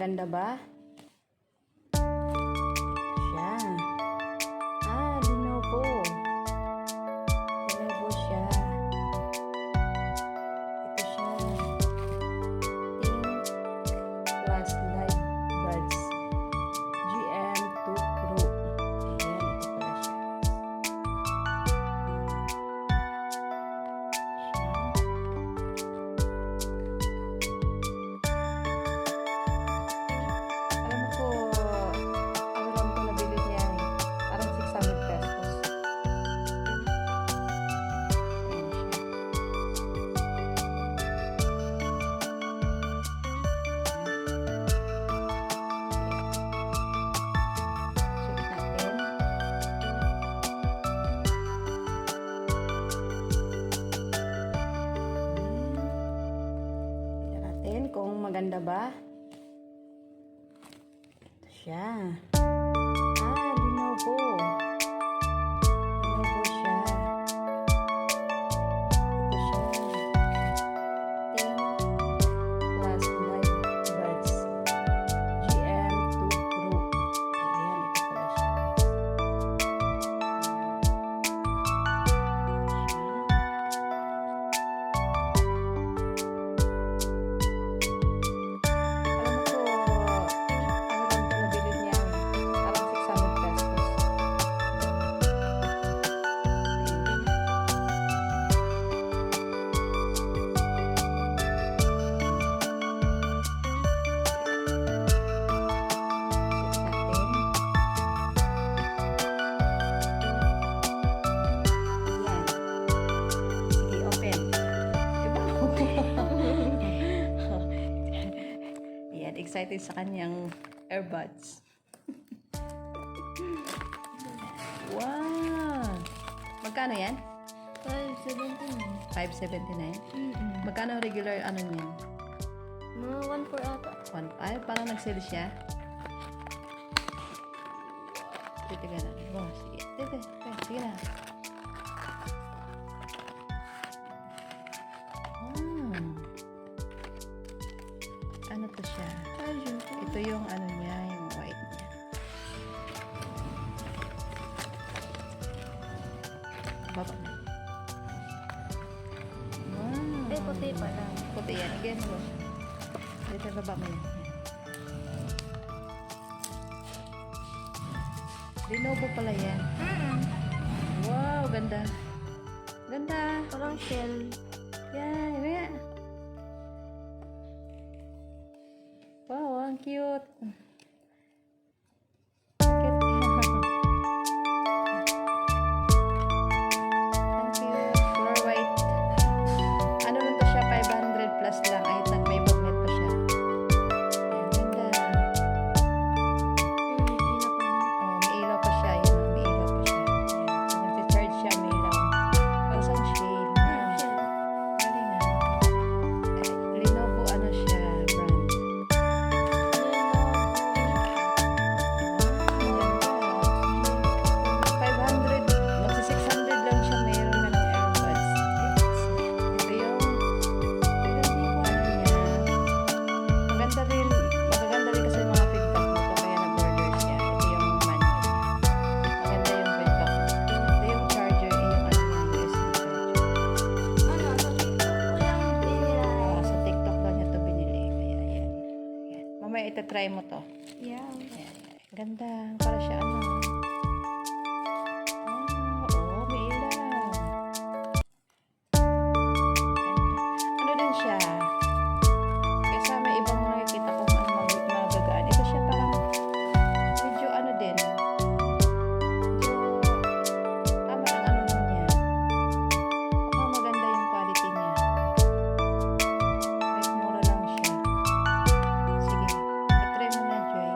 maganda ba? Siya. Lenovo. Lenovo siya. Ito siya. Thinkplus Live Buds. GM2 Pro. Ayan, ito pala siya. Kung maganda ba? Ito siya. Lenovo. Lenovo siya. Ito siya. Thinkplus Live Buds. GM2 Pro. Ayan, ito pala siya. Excited sa kanyang earbuds. Wow! Magkano yan? 579. 579? Magkano regular ano niyan? Mga 1.4 ata. 1.5? Parang nag-sale siya. Titigan natin. Wow, sige. Sige na. Ano to siya? Ito yung ano niya, yung white niya. Baba na. Wow. Puti pa lang. Puti yan. Again mo. Dito, baba mo yan. Lenovo pala yan. Wow, ganda. Ganda. Parang shell. Yan, yan. Wow, ang cute. Ang cute. Color white. Ano lang to siya? 500 plus lang. Ay, may magnet pa siya. Ayan, ganda. May ilaw pa siya. Ayan, may ilaw pa siya. Ayan. Nag-charge siya, may ilaw. Parang saan shade. Galing na. Lenovo, ano siya? Mamaya itatry mo to. Yeah. Ayan. Ganda. Para siya ano. Oo, may ilaw. Ano din siya? Kaysa may ibang nakikita kong ano magagaan. Ito siya parang medyo ano din. Medyo tama ang ano lang niya. Mukhang maganda yung quality niya. Kahit mura lang siya. Sige. I-try mo na, Joy.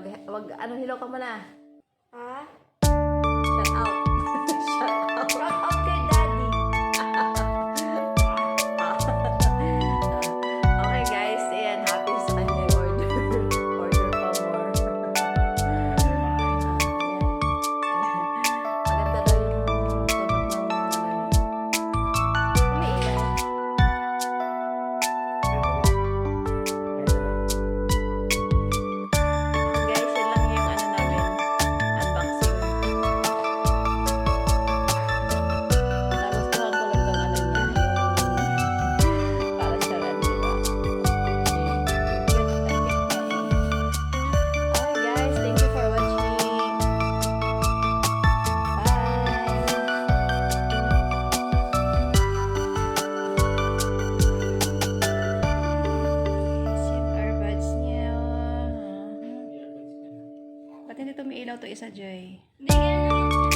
Ano, hello ka muna. Ha? Shout out. Shout out. Shout out kay Daddy. Okay guys, ayan, happy sa kanya yung order. Order pa more. Maganda daw yung tunog ng ano niya. Umiilaw. Guys, yan lang yung ano namin, unboxing. Nagustuhan ko lang tong ano niya, yung para siya lang, di ba? Okay guys, thank you for watching. Bye! Yung earbuds niya. Ba't hindi tumiilaw to isa, Joy? Hindi, ganun lang yan.